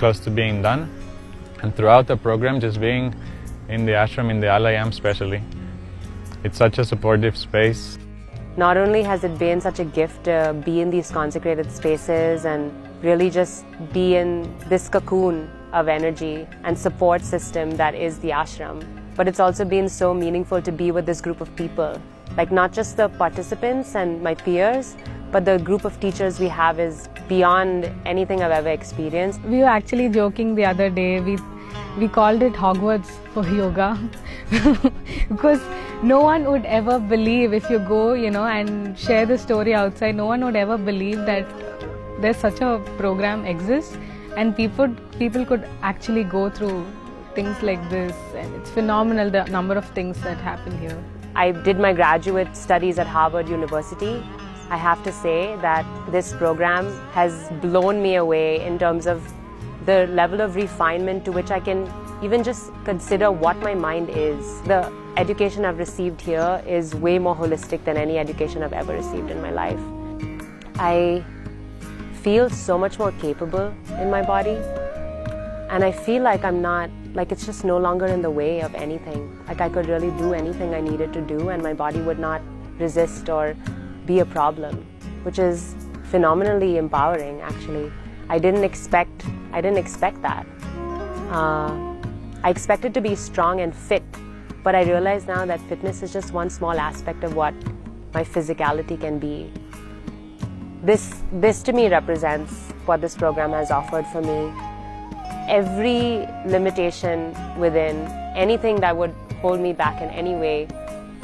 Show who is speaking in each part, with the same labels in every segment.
Speaker 1: close to being done. And throughout the program, just being in the ashram, in the Alayam especially, it's such a supportive space.
Speaker 2: Not only has it been such a gift to be in these consecrated spaces and really just be in this cocoon of energy and support system that is the ashram, but it's also been so meaningful to be with this group of people. Like, not just the participants and my peers, but the group of teachers we have is beyond anything I've ever experienced.
Speaker 3: We were actually joking the other day. We called it Hogwarts for yoga because no one would ever believe, if you go, and share the story outside, no one would ever believe that there's such a program exists and people could actually go through things like this, and it's phenomenal the number of things that happen here.
Speaker 2: I did my graduate studies at Harvard University. I have to say that this program has blown me away in terms of the level of refinement to which I can even just consider what my mind is. The education I've received here is way more holistic than any education I've ever received in my life. I feel so much more capable in my body, and I feel like it's just no longer in the way of anything. Like, I could really do anything I needed to do and my body would not resist or be a problem, which is phenomenally empowering, actually. I didn't expect that. I expected to be strong and fit, but I realize now that fitness is just one small aspect of what my physicality can be. This to me represents what this program has offered for me. Every limitation within, anything that would hold me back in any way,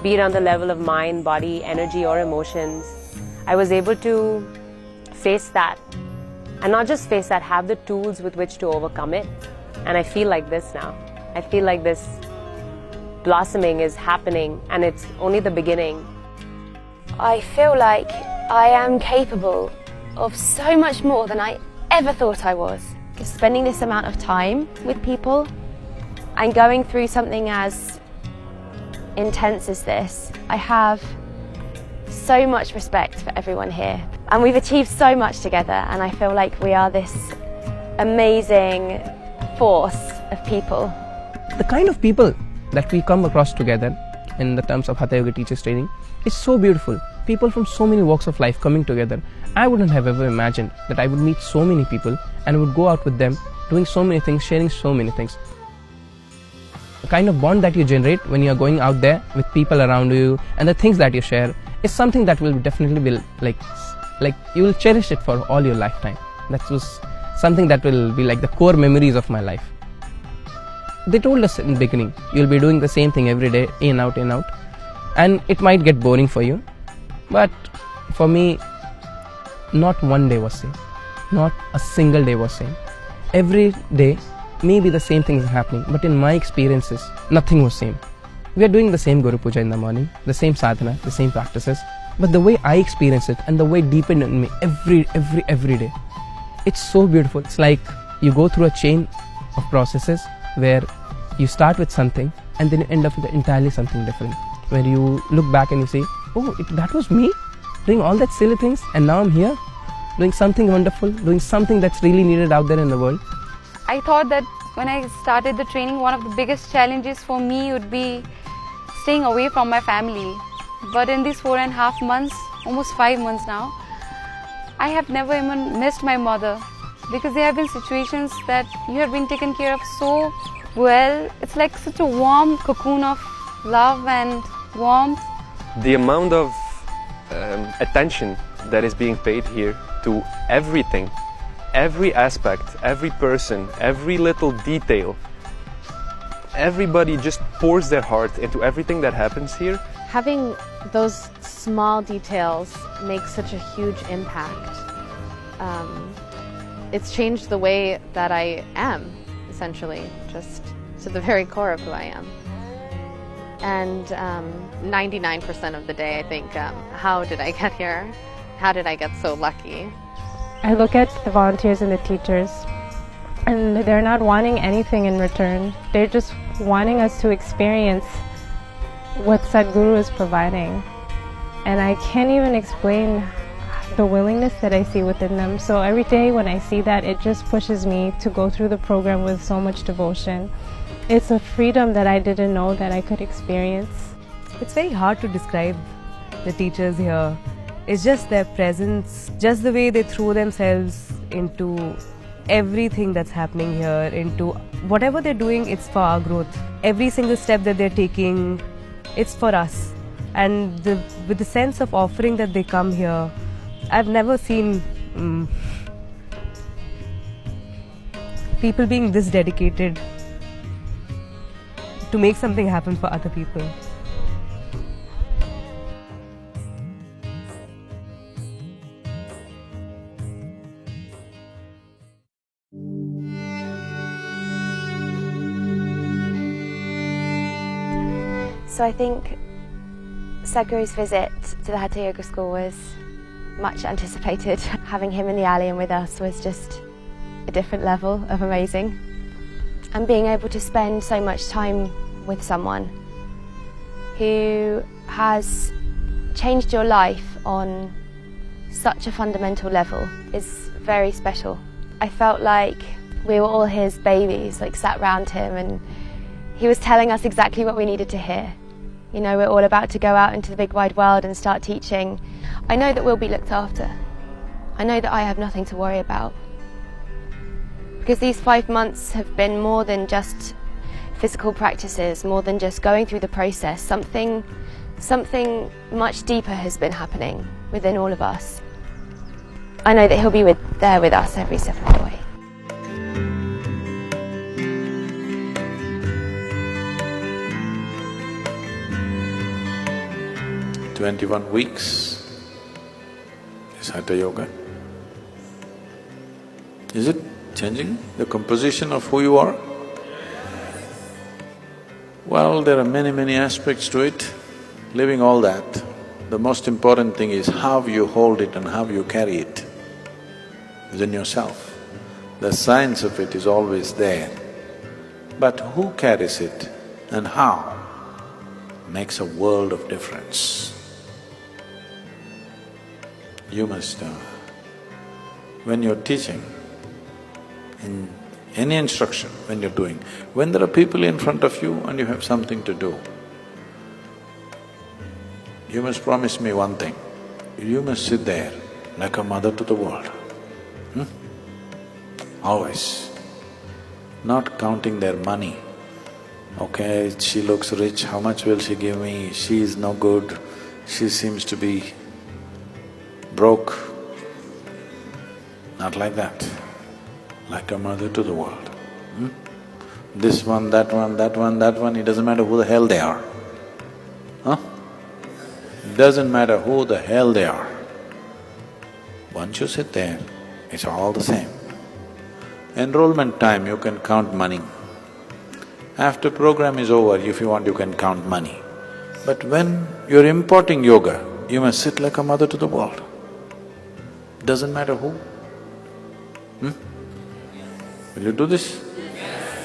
Speaker 2: be it on the level of mind, body, energy, or emotions, I was able to face that. And not just face that, have the tools with which to overcome it. And I feel like this now. I feel like this blossoming is happening, and it's only the beginning.
Speaker 4: I feel like I am capable of so much more than I ever thought I was. Just spending this amount of time with people and going through something as intense as this, I have so much respect for everyone here. And we've achieved so much together, and I feel like we are this amazing force of people.
Speaker 5: The kind of people that we come across together in the terms of Hatha Yoga Teachers Training is so beautiful. People from so many walks of life coming together. I wouldn't have ever imagined that I would meet so many people and would go out with them, doing so many things, sharing so many things. The kind of bond that you generate when you are going out there with people around you and the things that you share is something that will definitely be like you will cherish it for all your lifetime. That was something that will be like the core memories of my life. They told us in the beginning, you'll be doing the same thing every day, in out, and it might get boring for you. But for me, not one day was same. Not a single day was same. Every day, maybe the same things are happening, but in my experiences, nothing was same. We are doing the same Guru Puja in the morning, the same sadhana, the same practices, but the way I experience it and the way it deepened in me every day, it's so beautiful. It's like you go through a chain of processes where you start with something and then you end up with entirely something different. Where you look back and you say, oh, that was me doing all that silly things, and now I'm here doing something wonderful, doing something that's really needed out there in the world.
Speaker 6: I thought that when I started the training, one of the biggest challenges for me would be staying away from my family. But in these 4.5 months, almost 5 months now, I have never even missed my mother, because there have been situations that you have been taken care of so well. It's like such a warm cocoon of love and warmth.
Speaker 7: The amount of attention that is being paid here to everything, every aspect, every person, every little detail, everybody just pours their heart into everything that happens here.
Speaker 8: Having those small details makes such a huge impact. It's changed the way that I am, essentially, just to the very core of who I am. And 99% of the day I think, how did I get here? How did I get so lucky?
Speaker 3: I look at the volunteers and the teachers, and they're not wanting anything in return. They're just wanting us to experience what Sadhguru is providing. And I can't even explain
Speaker 9: the willingness that I see within them. So every day when I see that, it just pushes me to go through the program with so much devotion. It's a freedom that I didn't know that I could experience.
Speaker 10: It's very hard to describe the teachers here. It's just their presence, just the way they throw themselves into everything that's happening here, into whatever they're doing, it's for our growth. Every single step that they're taking, it's for us. And with the sense of offering that they come here, I've never seen people being this dedicated to make something happen for other people.
Speaker 4: So I think Sadhguru's visit to the Hatha Yoga School was much anticipated. Having him in the alley and with us was just a different level of amazing. And being able to spend so much time with someone who has changed your life on such a fundamental level is very special. I felt like we were all his babies, like sat round him, and he was telling us exactly what we needed to hear. You know, we're all about to go out into the big wide world and start teaching. I know that we'll be looked after. I know that I have nothing to worry about. Because these 5 months have been more than just physical practices, more than just going through the process. Something much deeper has been happening within all of us. I know that he'll be there with us every step of the way.
Speaker 11: "21 weeks is Hatha Yoga. Is it changing the composition of who you are? Well, there are many aspects to it. Leaving all that, the most important thing is how you hold it and how you carry it within yourself. The science of it is always there, but who carries it and how makes a world of difference. You must… when you're teaching, in any instruction, when you're doing, when there are people in front of you and you have something to do, you must promise me one thing, you must sit there like a mother to the world. Always. Not counting their money. Okay, she looks rich, how much will she give me? She is no good, she seems to be broke. Not like that. Like a mother to the world. This one, that one, that one, that one, it doesn't matter who the hell they are. Doesn't matter who the hell they are. Once you sit there, it's all the same. Enrollment time, you can count money. After program is over, if you want, you can count money. But when you're imparting yoga, you must sit like a mother to the world. Doesn't matter who. Will you do this?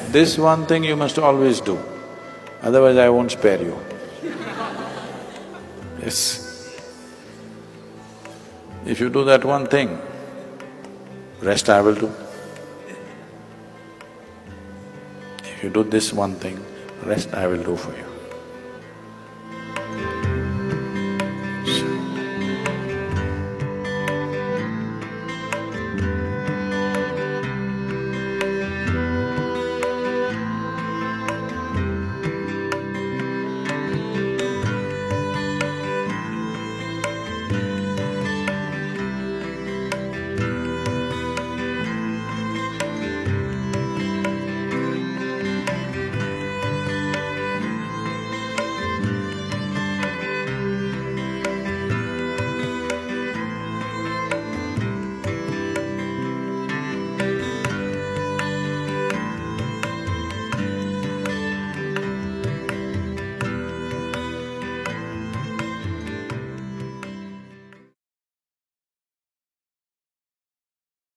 Speaker 11: This one thing you must always do, otherwise I won't spare you. Yes. If you do that one thing, rest I will do. If you do this one thing, rest I will do for you.